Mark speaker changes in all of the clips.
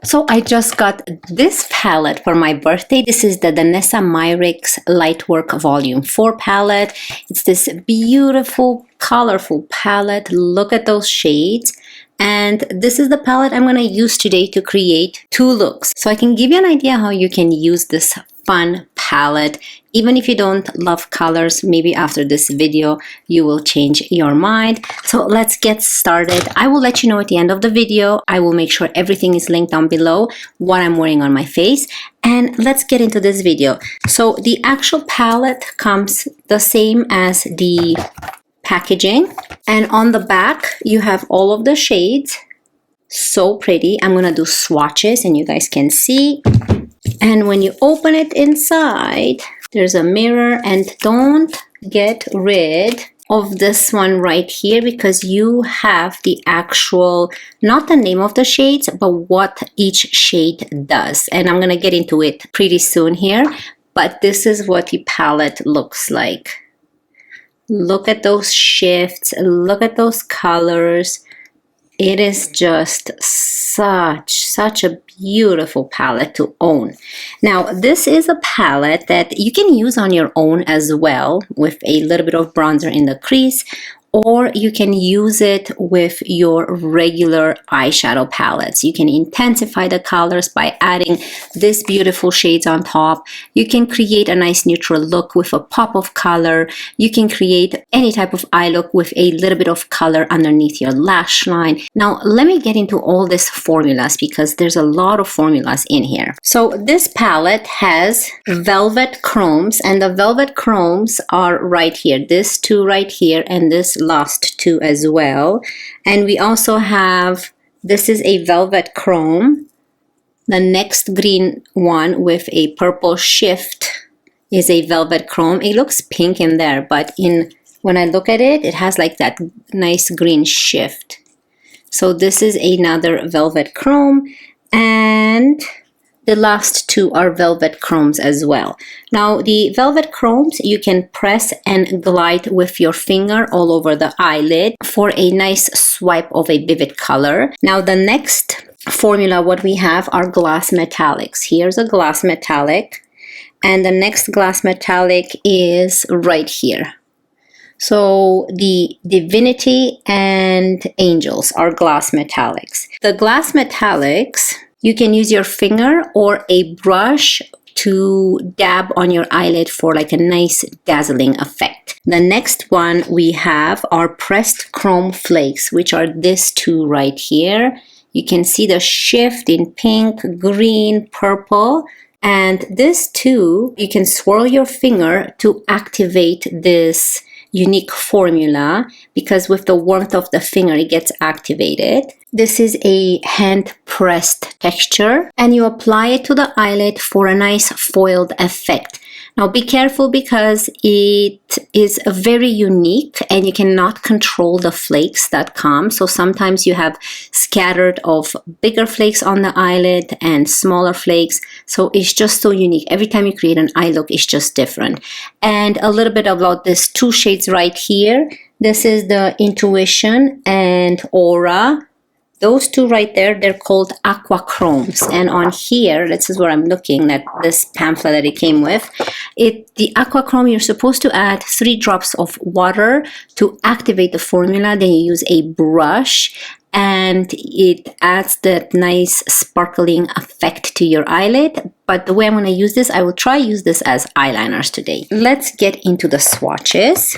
Speaker 1: So I just got this palette for my birthday. This is the Danessa Myricks Lightwork Volume 4 palette. It's this beautiful, colorful palette. Look at those shades. And this is the palette I'm going to use today to create 2 looks. So I can give you an idea how you can use this fun palette. Even if you don't love colors, maybe after this video you will change your mind. So let's get started. I will let you know at the end of the video. I will make sure everything is linked down below, what I'm wearing on my face. And let's get into this video. So the actual palette comes the same as the packaging, and on the back you have all of the shades. So pretty. I'm gonna do swatches and you guys can see. And when you open it inside, there's a mirror, and don't get rid of this one right here because you have the actual, not the name of the shades, but what each shade does. And I'm gonna get into it pretty soon here, but this is what the palette looks like. Look at those shifts, look at those colors. It is just such a beautiful palette to own. Now, this is a palette that you can use on your own as well with a little bit of bronzer in the crease, or you can use it with your regular eyeshadow palettes. You can intensify the colors by adding these beautiful shades on top. You can create a nice neutral look with a pop of color. You can create any type of eye look with a little bit of color underneath your lash line. Now, let me get into all these formulas because there's a lot of formulas in here. So this palette has velvet chromes, and the velvet chromes are right here. This 2 right here, and this last 2 as well. And we also have, this is a velvet chrome. The next green one with a purple shift is a velvet chrome. It looks pink in there, but when I look at it, it has like that nice green shift. So this is another velvet chrome, and the last 2 are velvet chromes as well. Now, the velvet chromes, you can press and glide with your finger all over the eyelid for a nice swipe of a vivid color. Now, the next formula, what we have are glass metallics. Here's a glass metallic, and the next glass metallic is right here. So the Divinity and Angels are glass metallics. The glass metallics, you can use your finger or a brush to dab on your eyelid for like a nice dazzling effect. The next one we have are pressed chrome flakes, which are these 2 right here. You can see the shift in pink, green, purple. And this 2, you can swirl your finger to activate this unique formula because with the warmth of the finger it gets activated. This is a hand pressed texture, and you apply it to the eyelid for a nice foiled effect. Now be careful because it is very unique and you cannot control the flakes that come. So sometimes you have scattered of bigger flakes on the eyelid and smaller flakes. So it's just so unique. Every time you create an eye look, it's just different. And a little bit about these 2 shades right here. This is the Intuition and Aura. Those 2 right there, they're called aqua chromes. And on here, this is where I'm looking at this pamphlet that it came with. The aqua chrome, you're supposed to add 3 drops of water to activate the formula. Then you use a brush, and it adds that nice sparkling effect to your eyelid. But the way I'm going to use this, I will try use this as eyeliners today. Let's get into the swatches.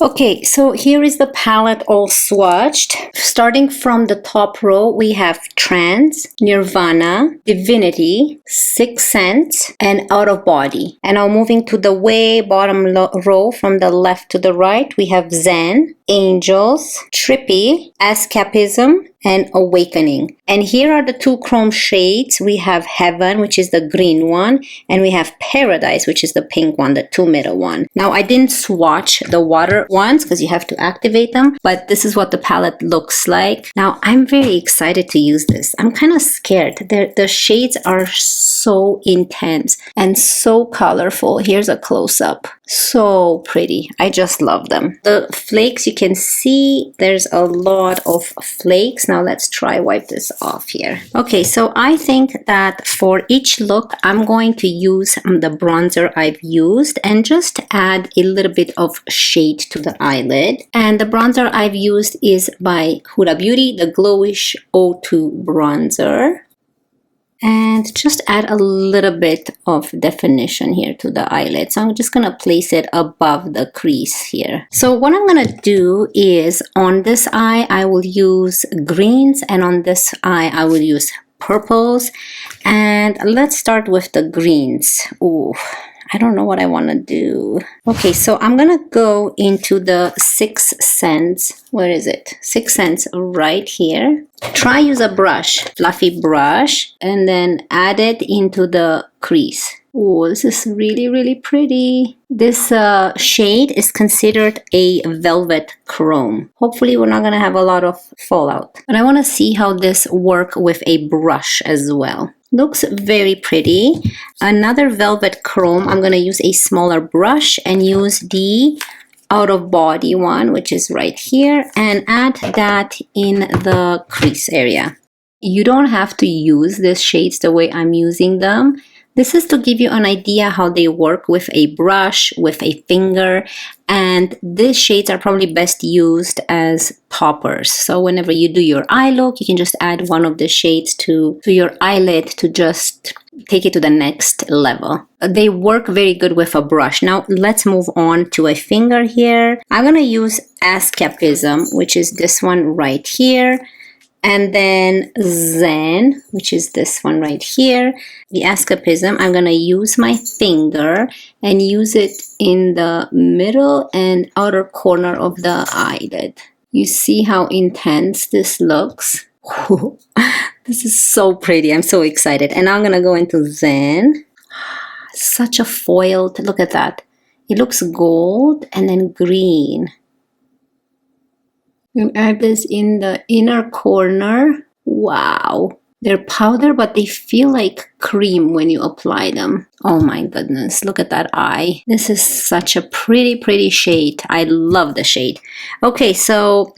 Speaker 1: Okay, so here is the palette all swatched. Starting from the top row, we have Trance, Nirvana, Divinity, Sixth Sense, and Out of Body. And now moving to the way bottom row from the left to the right, we have Zen, Angels, Trippy, Escapism, and Awakening. And here are the two chrome shades. We have Heaven, which is the green one, and we have Paradise, which is the pink one, the two middle one. Now, I didn't swatch the water ones because you have to activate them, but this is what the palette looks like. Now, I'm very excited to use this. I'm kind of scared. The shades are so intense and so colorful. Here's a close-up. So pretty. I just love them. The flakes, you can see there's a lot of flakes. Now let's try wipe this off here. Okay, so I think that for each look, I'm going to use the bronzer I've used and just add a little bit of shade to the eyelid. And the bronzer I've used is by Huda Beauty, the Glowish 02 bronzer. And just add a little bit of definition here to the eyelid. So I'm just going to place it above the crease here. So what I'm going to do is on this eye, I will use greens, and on this eye, I will use purples. And let's start with the greens. Ooh, I don't know what I want to do. Okay, so I'm going to go into the 6 Sense. Where is it? 6 Sense right here. Try use a brush, fluffy brush, and then add it into the crease. Oh, this is really, really pretty. This shade is considered a velvet chrome. Hopefully we're not going to have a lot of fallout. But I want to see how this works with a brush as well. Looks very pretty. Another velvet chrome, I'm going to use a smaller brush and use the out of body one, which is right here, and add that in the crease area. You don't have to use these shades the way I'm using them. This is to give you an idea how they work with a brush, with a finger, and these shades are probably best used as poppers. So whenever you do your eye look, you can just add one of the shades to your eyelid to just take it to the next level. They work very good with a brush. Now let's move on to a finger here. I'm going to use Escapism, which is this one right here. And then Zen, which is this one right here. The Escapism, I'm going to use my finger and use it in the middle and outer corner of the eyelid. You see how intense this looks? This is so pretty. I'm so excited. And I'm going to go into Zen. Such a foiled, look at that. It looks gold and then green. You add this in the inner corner. Wow. They're powder, but they feel like cream when you apply them. Oh my goodness. Look at that eye. This is such a pretty, pretty shade. I love the shade. Okay, so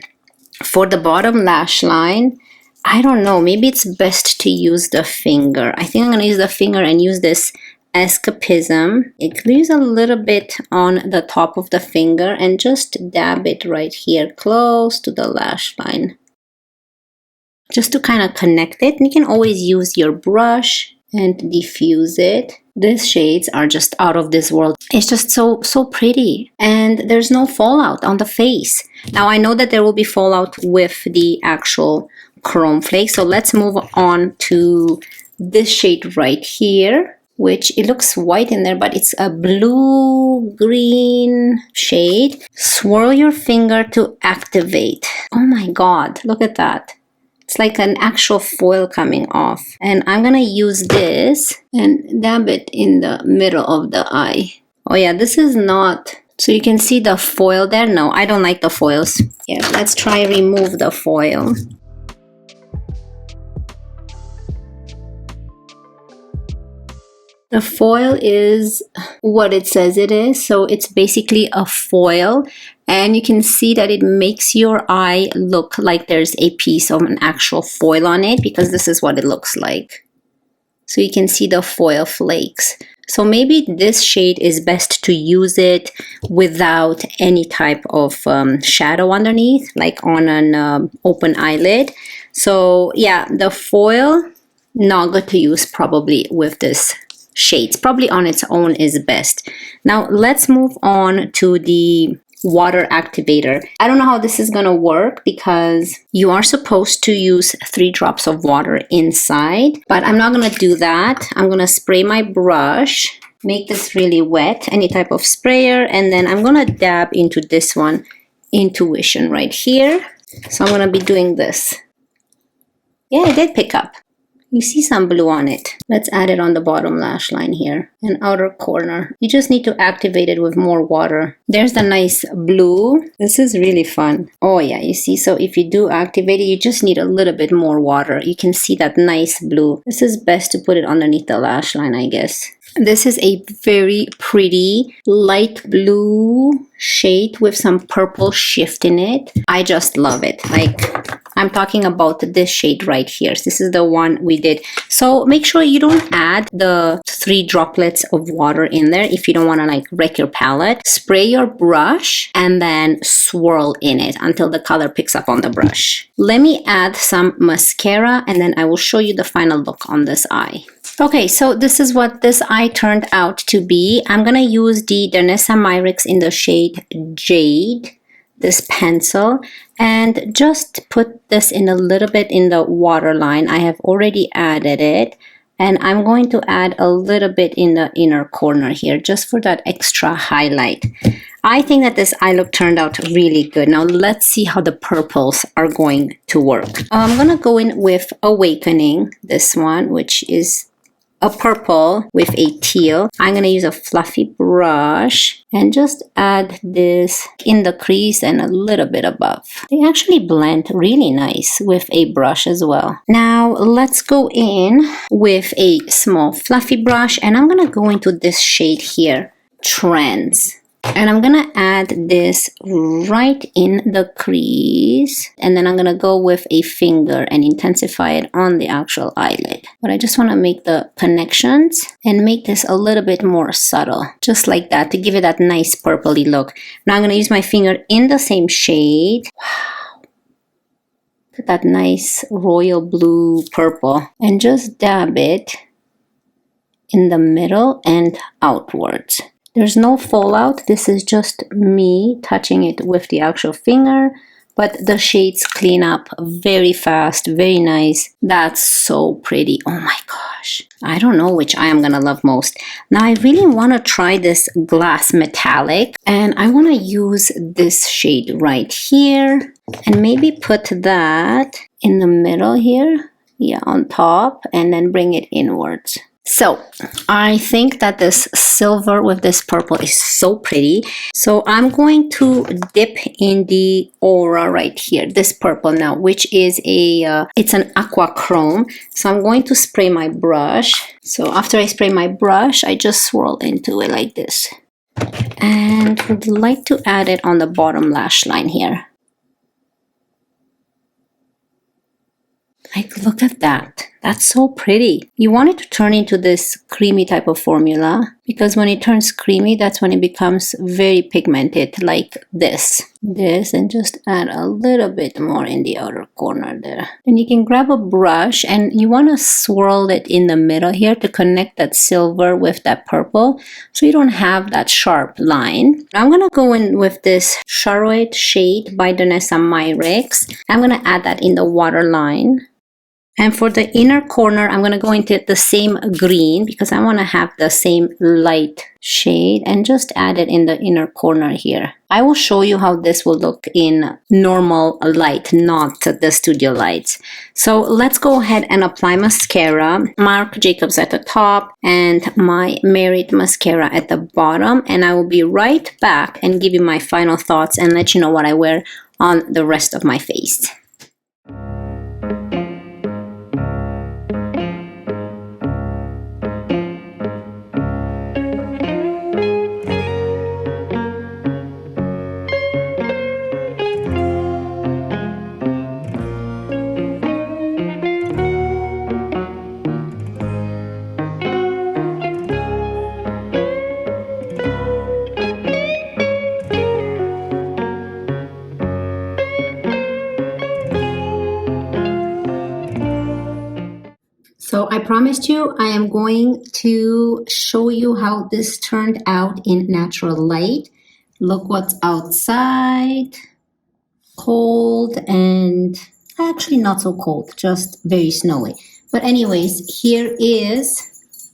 Speaker 1: for the bottom lash line, I don't know. Maybe it's best to use the finger. I think I'm going to use the finger and use this Escapism. It leaves a little bit on the top of the finger and just dab it right here close to the lash line. Just to kind of connect it. And you can always use your brush and diffuse it. These shades are just out of this world. It's just so pretty. And there's no fallout on the face. Now I know that there will be fallout with the actual chrome flake. So let's move on to this shade right here, which it looks white in there, but it's a blue-green shade. Swirl your finger to activate. Oh my God, look at that. It's like an actual foil coming off. And I'm gonna use this and dab it in the middle of the eye. Oh yeah, this is not, so you can see the foil there. No, I don't like the foils. Yeah, let's try remove the foil. The foil is what it says it is. So it's basically a foil, and you can see that it makes your eye look like there's a piece of an actual foil on it, because this is what it looks like. So you can see the foil flakes. So maybe this shade is best to use it without any type of shadow underneath, like on an open eyelid. So yeah, the foil, not good to use probably with this shades. Probably on its own is best. Now let's move on to the water activator. I don't know how this is gonna work because you are supposed to use 3 drops of water inside, but I'm not gonna do that. I'm gonna spray my brush, make this really wet, any type of sprayer, and then I'm gonna dab into this one, Intuition right here. So I'm gonna be doing this. Yeah, it did pick up. You see some blue on it. Let's add it on the bottom lash line here and outer corner. You just need to activate it with more water. There's the nice blue. This is really fun. Oh yeah, you see, so if you do activate it, you just need a little bit more water. You can see that nice blue. This is best to put it underneath the lash line, I guess. This is a very pretty light blue shade with some purple shift in it. I just love it. Like, I'm talking about this shade right here. This is the one we did. So make sure you don't add the 3 droplets of water in there if you don't want to like wreck your palette. Spray your brush and then swirl in it until the color picks up on the brush. Let me add some mascara and then I will show you the final look on this eye. Okay, so this is what this eye turned out to be. I'm going to use the Danessa Myricks in the shade Jade, this pencil, and just put this in a little bit in the waterline. I have already added it, and I'm going to add a little bit in the inner corner here just for that extra highlight. I think that this eye look turned out really good. Now let's see how the purples are going to work. I'm going to go in with Awakening, this one, which is a purple with a teal. I'm going to use a fluffy brush and just add this in the crease and a little bit above. They actually blend really nice with a brush as well. Now let's go in with a small fluffy brush and I'm going to go into this shade here, Trends. And I'm gonna add this right in the crease, and then I'm gonna go with a finger and intensify it on the actual eyelid. But I just want to make the connections and make this a little bit more subtle, just like that, to give it that nice purpley look. Now I'm gonna use my finger in the same shade. Wow, look at that nice royal blue purple, and just dab it in the middle and outwards. There's no fallout. This is just me touching it with the actual finger, but the shades clean up very fast, very nice. That's so pretty. Oh my gosh. I don't know which eye I'm gonna love most. Now I really want to try this glass metallic, and I want to use this shade right here and maybe put that in the middle here. Yeah, on top, and then bring it inwards. So I think that this silver with this purple is so pretty. So I'm going to dip in the aura right here, this purple now, which is it's an aqua chrome. So I'm going to spray my brush. So after I spray my brush, I just swirl into it like this. And would like to add it on the bottom lash line here. Like, look at that. That's so pretty. You want it to turn into this creamy type of formula, because when it turns creamy, that's when it becomes very pigmented, like this. And just add a little bit more in the outer corner there. And you can grab a brush and you want to swirl it in the middle here to connect that silver with that purple, so you don't have that sharp line. I'm going to go in with this Charoite shade by Danessa Myricks. I'm going to add that in the waterline. And for the inner corner, I'm going to go into the same green because I want to have the same light shade, and just add it in the inner corner here. I will show you how this will look in normal light, not the studio lights. So let's go ahead and apply mascara. Marc Jacobs at the top and my Merit mascara at the bottom. And I will be right back and give you my final thoughts and let you know what I wear on the rest of my face. So I promised you I am going to show you how this turned out in natural light. Look what's outside. Cold, and actually not so cold, just very snowy. But anyways, here is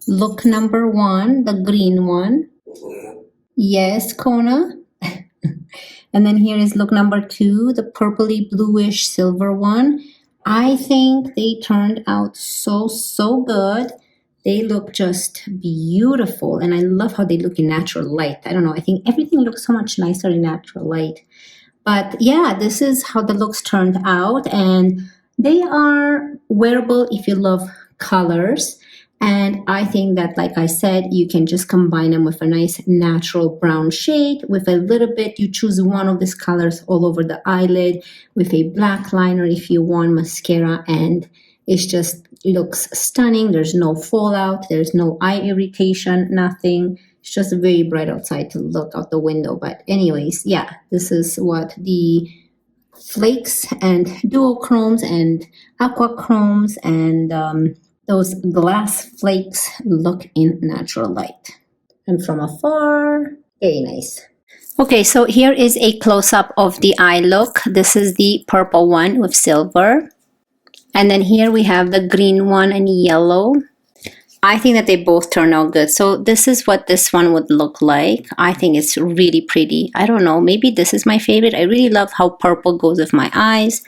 Speaker 1: look number 1, the green one. Yes, Kona. And then here is look number 2, the purpley bluish silver one. I think they turned out so good. They look just beautiful, and I love how they look in natural light. I don't know, I think everything looks so much nicer in natural light. But yeah, this is how the looks turned out, and they are wearable if you love colors. And I think that, like I said, you can just combine them with a nice natural brown shade with a little bit. You choose one of these colors all over the eyelid with a black liner if you want, mascara, and it just looks stunning. There's no fallout, there's no eye irritation, nothing. It's just very bright outside to look out the window. But anyways, yeah, this is what the flakes and duochromes and aquachromes and those glass flakes look in natural light. And from afar, very nice. Okay, so here is a close-up of the eye look. This is the purple one with silver. And then here we have the green one and yellow. I think that they both turn out good. So this is what this one would look like. I think it's really pretty. I don't know, maybe this is my favorite. I really love how purple goes with my eyes.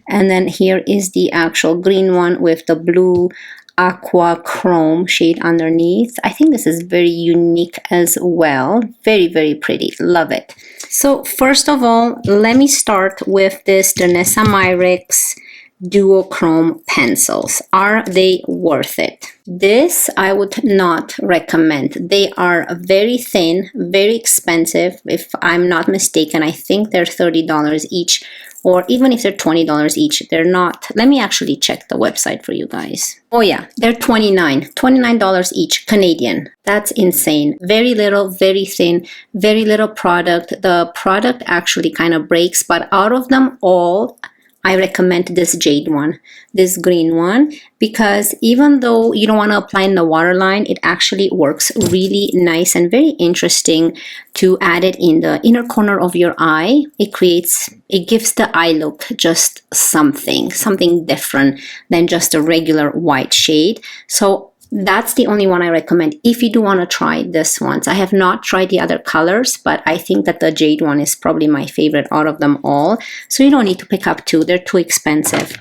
Speaker 1: And then here is the actual green one with the blue aqua chrome shade underneath. I think this is very unique as well. Very, very pretty. Love it. So first of all, let me start with this Danessa Myricks duochrome pencils. Are they worth it? This I would not recommend. They are very thin, very expensive. If I'm not mistaken, I think they're $30 each, or even if they're $20 each, they're not. Let me actually check the website for you guys. Oh yeah, they're $29 each, Canadian. That's insane. Very little, very thin, very little product. The product actually kind of breaks, but out of them all, I recommend this Jade one, this green one, because even though you don't want to apply in the waterline, it actually works really nice and very interesting to add it in the inner corner of your eye. It gives the eye look just something different than just a regular white shade. So that's the only one I recommend if you do want to try this one. I have not tried the other colors, but I think that the Jade one is probably my favorite out of them all. So you don't need to pick up two. They're too expensive.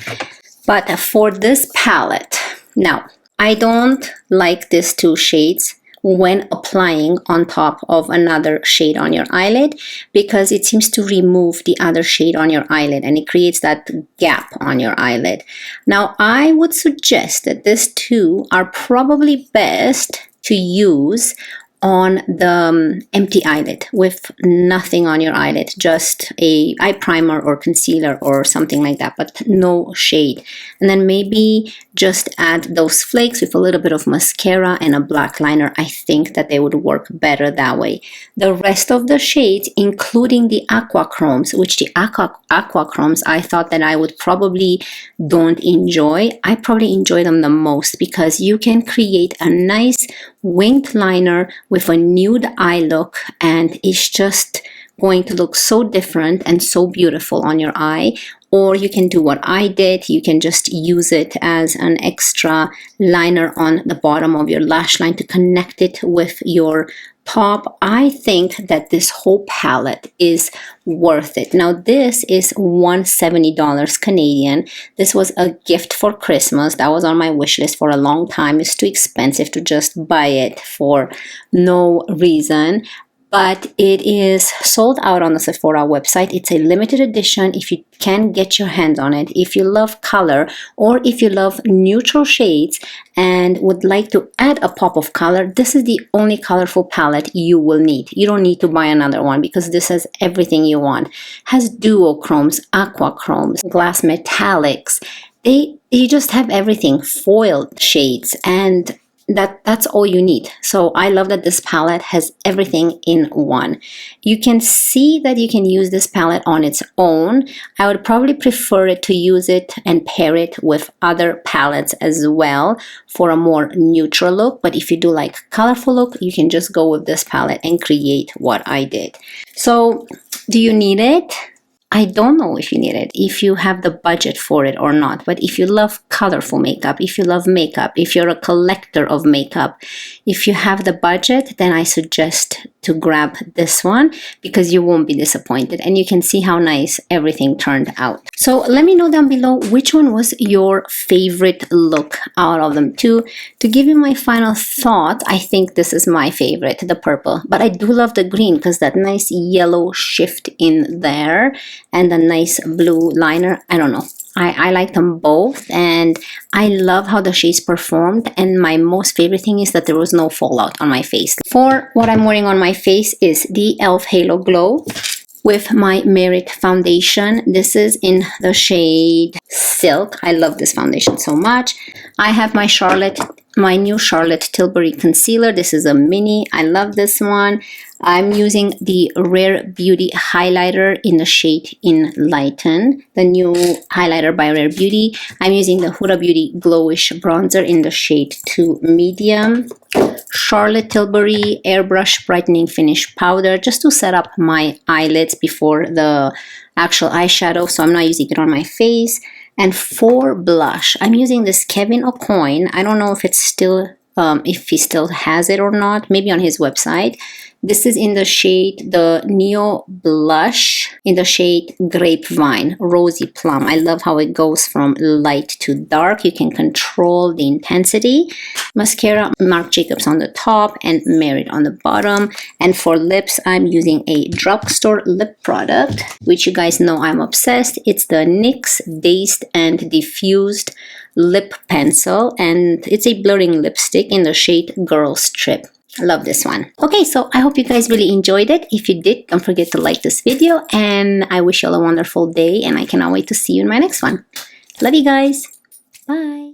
Speaker 1: But for this palette, now, I don't like these two shades when applying on top of another shade on your eyelid, because it seems to remove the other shade on your eyelid and it creates that gap on your eyelid. Now, I would suggest that these two are probably best to use on the empty eyelid with nothing on your eyelid, just a eye primer or concealer or something like that, but no shade. And then maybe just add those flakes with a little bit of mascara and a black liner. I think that they would work better that way. The rest of the shades, including the aquachromes, which the aquachromes I thought that I would probably don't enjoy. I probably enjoy them the most because you can create a nice winged liner with a nude eye look, and it's just going to look so different and so beautiful on your eye. Or you can do what I did. You can just use it as an extra liner on the bottom of your lash line to connect it with your top. I think that this whole palette is worth it. Now this is $170 Canadian. This was a gift for Christmas. That was on my wish list for a long time. It's too expensive to just buy it for no reason. But it is sold out on the Sephora website. It's a limited edition. If you can get your hands on it, if you love color or if you love neutral shades and would like to add a pop of color, this is the only colorful palette you will need. You don't need to buy another one because this has everything you want. It has duochromes, aquachromes, glass metallics. They just have everything, foiled shades, and that's all you need. So I love that this palette has everything in one. You can see that you can use this palette on its own. I would probably prefer it to use it and pair it with other palettes as well for a more neutral look. But if you do like colorful look, you can just go with this palette and create what I did. So do you need it? I don't know if you need it, if you have the budget for it or not. But if you love colorful makeup, if you love makeup, if you're a collector of makeup, if you have the budget, then I suggest to grab this one because you won't be disappointed. And you can see how nice everything turned out. So let me know down below which one was your favorite look out of them. To give you my final thought, I think this is my favorite, the purple. But I do love the green because that nice yellow shift in there and the nice blue liner. I don't know. I like them both, and I love how the shades performed, and my most favorite thing is that there was no fallout on my face. For what I'm wearing on my face is the e.l.f. Halo Glow with my Merit foundation. This is in the shade Silk. I love this foundation so much. I have my new Charlotte Tilbury Concealer. This is a mini. I love this one. I'm using the Rare Beauty highlighter in the shade Enlighten, the new highlighter by Rare Beauty. I'm using the Huda Beauty Glowish bronzer in the shade 2 medium. Charlotte Tilbury Airbrush Brightening Finish Powder just to set up my eyelids before the actual eyeshadow, so I'm not using it on my face. And for blush, I'm using this Kevin Aucoin. I don't know if it's still, if he still has it or not, maybe on his website. This is in the shade, the Neo Blush, in the shade Grapevine, Rosy Plum. I love how it goes from light to dark. You can control the intensity. Mascara, Marc Jacobs on the top and Merit on the bottom. And for lips, I'm using a drugstore lip product, which you guys know I'm obsessed. It's the NYX Dazed and Diffused Lip Pencil, and it's a blurring lipstick in the shade Girls Trip. I love this one. Okay, so I hope you guys really enjoyed it. If you did, don't forget to like this video, and I wish you all a wonderful day, and I cannot wait to see you in my next one. Love you guys. Bye.